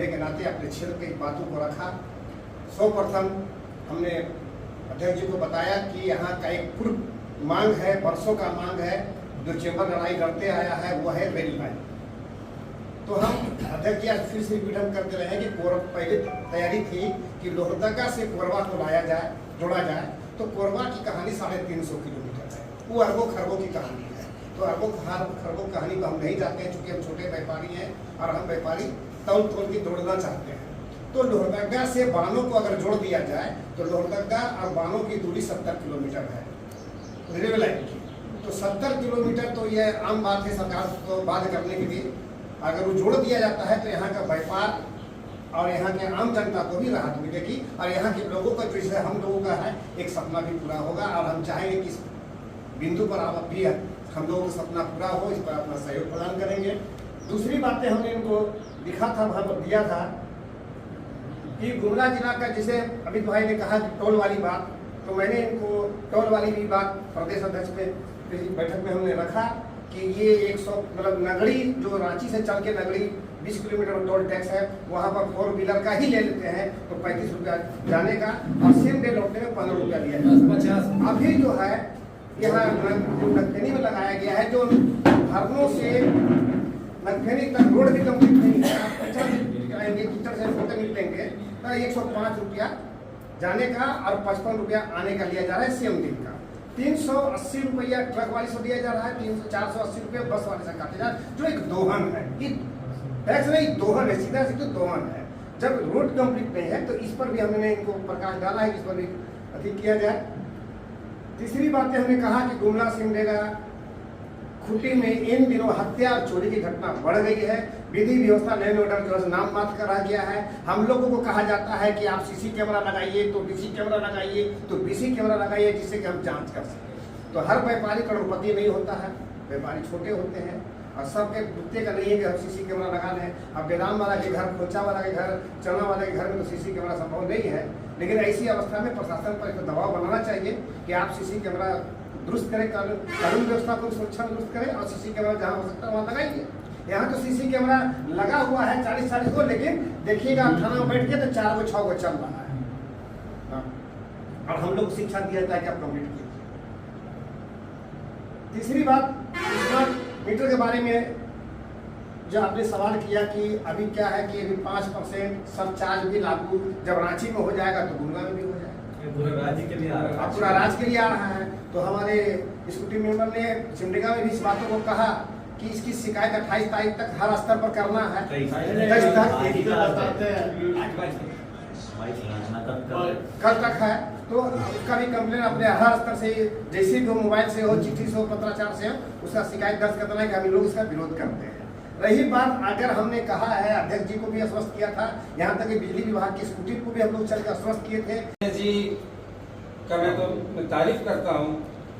होने के नाते अपने क्षेत्र की बातों को रखा। सर्वप्रथम हमने अध्यक्ष जी को बताया कि यहाँ का एक पूर्व मांग है, वर्षों का मांग है, जो चेंबर लड़ाई लड़ते आया है, वो है रेल लाइन। तो हम अध्यक्ष जी आज फिर से रिपीट करते रहे कि पहले तैयारी थी कि लोहरदगा से कोरबा को लाया जाए, जोड़ा जाए। तो कोरबा की कहानी 350 किलोमीटर है, वो अरबों खरबों की कहानी है। तो अरबों खरबों कहानी को हम नहीं जानते हैं, चूँकि हम छोटे व्यापारी हैं और हम व्यापारी तौल के जोड़ना चाहते हैं। तो लोहरदगा से बानो को अगर जोड़ दिया जाए तो लोहरदगा और बानो की दूरी 70 किलोमीटर है रेलवे लाइन की। तो 70 किलोमीटर तो ये आम बात है सरकार को बात करने के लिए। अगर वो जोड़ दिया जाता है तो यहाँ का व्यापार और यहाँ के आम जनता को भी राहत मिलेगी और यहाँ के लोगों का जो है, हम लोगों का है, एक सपना भी पूरा होगा। और हम चाहेंगे कि इस बिंदु पर आप भी हम लोगों का सपना पूरा हो, इस पर अपना सहयोग प्रदान करेंगे। दूसरी बातें हमने इनको लिखा था, वहाँ पर दिया था कि गुमला जिला का, जैसे अमित भाई ने कहा कि टोल वाली बात, तो मैंने इनको टोल वाली भी बात प्रदेश अध्यक्ष में बैठक में हमने रखा कि ये 100 मतलब नगड़ी जो रांची से चल के नगड़ी 20 किलोमीटर टोल टैक्स है, वहाँ पर 4 व्हीलर का ही ले लेते हैं तो 35 रुपया जाने का और सेम डे लौटने में 15 रुपया लिया जाता है। अभी जो है यहाँ नगफेनी में लगाया गया है, जो हरनों से नगफेनी तक रोड भी कंप्लीट नहीं है, कीचड़ से होकर निकलेंगे तो 105 रुपया जाने का और 55 रुपया आने का लिया जा रहा है सेम दिन का। 380 रुपया ट्रक वाले से दिया जा रहा है, 480 रुपया बस वाले से काटे जा रहा है, जो एक दोहन है। टैक्स नहीं, दोहन है, सीधा सीधा दोहन है। जब रोड कंप्लीट नहीं है तो इस पर भी हमने इनको प्रकाश डाला है, इस पर भी अधिक किया जाए। तीसरी बात हमने कहा कि गुमला सिमडेगा खूंटी में इन दिनों हत्या और चोरी की घटना बढ़ गई है। विधि व्यवस्था लैंड ऑर्डर जो है नाम मात्र करा गया है। हम लोगों को कहा जाता है कि आप सीसी कैमरा लगाइए, तो डीसी कैमरा लगाइए, तो बीसी कैमरा लगाइए, जिससे कि हम जांच कर सकें। तो हर व्यापारी करोड़पति नहीं होता है, व्यापारी छोटे होते हैं और सबके बुत्ते का नहीं है कि हम सीसी कैमरा लगा लें। अब बेदाम वाला के घर, खोचा वाला के घर, चना वाले के घर में तो सीसी कैमरा संभव नहीं है। लेकिन ऐसी अवस्था में प्रशासन पर एक दबाव बनाना चाहिए कि आप सीसी कैमरा दुरुस्त करें, कानून व्यवस्था को सुरक्षा दुरुस्त करें और सीसी कैमरा जहाँ हो सकता है वहाँ लगाइए। यहाँ तो सीसी कैमरा लगा हुआ है 40-40 को, लेकिन देखिएगा थाना में बैठ के तो 4 गो 6 गो चल रहा है। और हम लोग शिक्षा दिया जाता है कि आप कंप्लीट कीजिए। तीसरी बात स्मार्ट मीटर के बारे में जो आपने सवाल किया कि अभी क्या है कि अभी 5% सब चार्ज भी लागू जब रांची में हो जाएगा तो गुमला में भी हो जाएगा, पूरा राज्य के लिए आ रहा है। पूरा राज्य के लिए आ रहा है। तो हमारे स्कूटी मेंबर ने सिमडेगा में भी इस बातों को कहा कि इसकी शिकायत 28 तारीख तक हर स्तर पर करना है। कल तक है तो उसका भी कंप्लेन अपने हर स्तर से, जैसे भी मोबाइल से हो, चिट्ठी से हो, पत्राचार से हो, उसका शिकायत दर्ज करना है कि हम लोग इसका विरोध करते हैं। रही बात, अगर हमने कहा है, अध्यक्ष जी को भी आश्वस्त किया था, यहाँ तक कि बिजली विभाग की स्कूटी को भी हम लोग चल के आश्वस्त किए थे। जी का मैं तो तारीफ करता हूँ,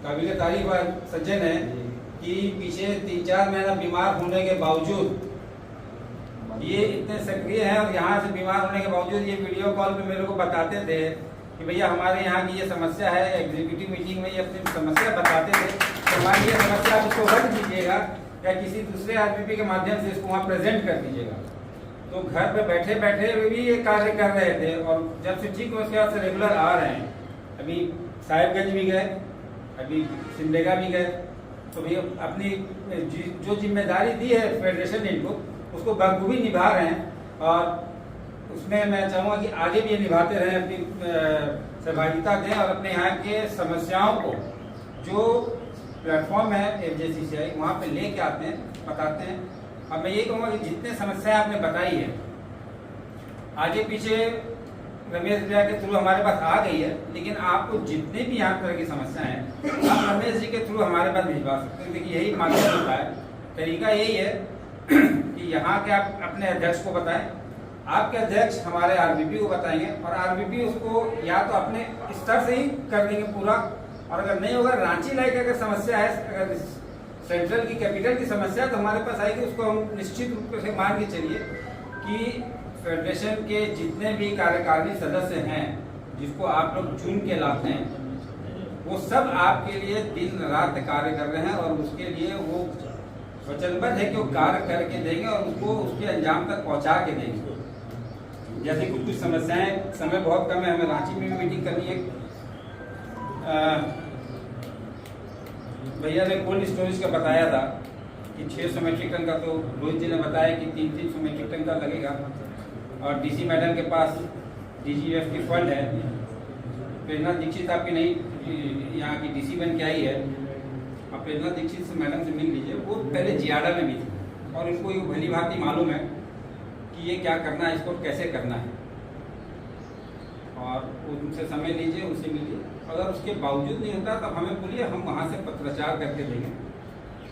काबिल तारीफ सज्जन है कि पीछे 3-4 महीना बीमार होने के बावजूद ये इतने सक्रिय हैं और यहाँ से बीमार होने के बावजूद ये वीडियो कॉल पे मेरे को बताते थे कि भैया हमारे यहाँ की ये समस्या है। एग्जीक्यूटिव मीटिंग में ये अपनी समस्या बताते थे तो हमारी ये समस्या आप इसको हल कीजिएगा या किसी दूसरे आरपीपी के माध्यम से इसको वहाँ प्रेजेंट कर दीजिएगा। तो घर पे बैठे बैठे वे भी ये कार्य कर रहे थे और जब से ठीक उसके बाद से रेगुलर आ रहे हैं। अभी साहिबगंज भी गए, अभी सिमडेगा भी गए, तो भैया अपनी जो जिम्मेदारी दी है फेडरेशन ने इनको, उसको बखूबी निभा रहे हैं और उसमें मैं चाहूँगा कि आगे भी ये निभाते रहें, अपनी सहभागिता दें और अपने यहाँ के समस्याओं को जो प्लेटफॉर्म है FJCCI वहाँ पे लेके आते हैं, बताते हैं। अब मैं ये कहूँगा कि जितने समस्याएं आपने बताई है आगे पीछे रमेश भैया के थ्रू हमारे पास आ गई है, लेकिन आपको जितने भी यहाँ तरह की समस्याएं हैं आप रमेश जी के थ्रू हमारे पास भिजवा सकते हैं। देखिए यही माध्यम होता है, तरीका यही है कि यहाँ के आप अपने अध्यक्ष को बताएं, आपके अध्यक्ष हमारे आरबीपी को बताएंगे और आरबीपी उसको या तो अपने स्तर से ही कर देंगे पूरा, और अगर नहीं होगा रांची लाइक अगर समस्या है, अगर सेंट्रल की कैपिटल की समस्या तो हमारे पास आएगी, उसको हम निश्चित रूप से मान के चलिए कि फेडरेशन के जितने भी कार्यकारिणी सदस्य हैं जिसको आप लोग चुन के लाते हैं वो सब आपके लिए दिन रात कार्य कर रहे हैं और उसके लिए वो वचनबद्ध है कि वो कार्य करके देंगे और उसको उसके अंजाम तक पहुंचा के देंगे। जैसे कुछ समस्याएं, समय बहुत कम है, हमें रांची में भी मीटिंग करनी है। भैया ने कोल्ड स्टोरेज का बताया था कि 600 मीट्रिक टन का, तो रोहित जी ने बताया कि 300 मीट्रिक टन का लगेगा। और डीसी मैडम के पास DGF की फंड है। प्रेरणा दीक्षित आपकी नई यहाँ की डीसी बन के आई है, आप प्रेरणा दीक्षित से मैडम से मिल लीजिए। वो पहले जियाडा में भी थी और इनको ये भली भांति मालूम है कि ये क्या करना है, इसको कैसे करना है। और उनसे समय लीजिए, उनसे मिलिए। अगर उसके बावजूद नहीं होता तब हमें बोलिए, हम वहाँ से पत्राचार करके देंगे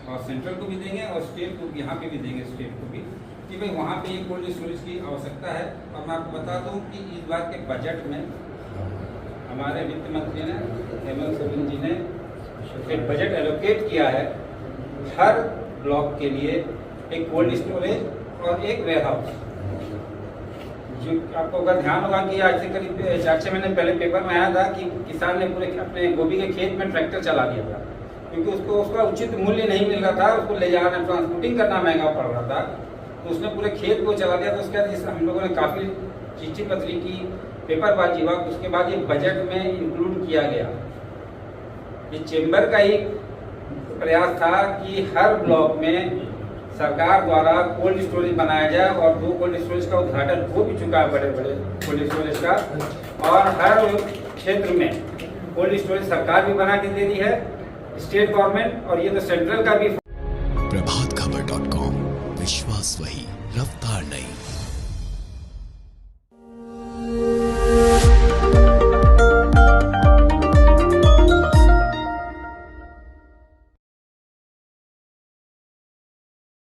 और सेंट्रल को भी देंगे और स्टेट को, यहाँ पे भी देंगे स्टेट को भी, कि भाई वहाँ पे एक कोल्ड स्टोरेज की आवश्यकता है। और मैं आपको बता दूँ कि इस बार के बजट में हमारे वित्त मंत्री ने, हेमंत सोरेन जी ने एक बजट एलोकेट किया है हर ब्लॉक के लिए एक कोल्ड स्टोरेज और एक वेयर हाउस। जो आपको अगर ध्यान होगा कि आज से करीब 4-6 महीने पहले पेपर में आया था कि किसान ने पूरे अपने गोभी के खेत में ट्रैक्टर चला दिया था, क्योंकि उसको उसका उचित मूल्य नहीं मिल रहा था, उसको ले जाना, ट्रांसपोर्टिंग करना महंगा पड़ रहा था, तो उसने पूरे खेत को चला दिया। तो उसके बाद हम लोगों ने काफ़ी चिट्ठी पत्री की, पेपरबाजी हुआ। उसके बाद ये बजट में इंक्लूड किया गया। ये चेंबर का ही प्रयास था कि हर ब्लॉक में सरकार द्वारा कोल्ड स्टोरेज बनाया जाए, और 2 कोल्ड स्टोरेज का उद्घाटन हो भी चुका है, बड़े बड़े कोल्ड स्टोरेज का। और हर क्षेत्र में कोल्ड स्टोरेज सरकार भी बना के दे दी है, स्टेट गवर्नमेंट, और ये तो सेंट्रल का भी। प्रभातखबर.com, विश्वास वही, रफ्तार नहीं।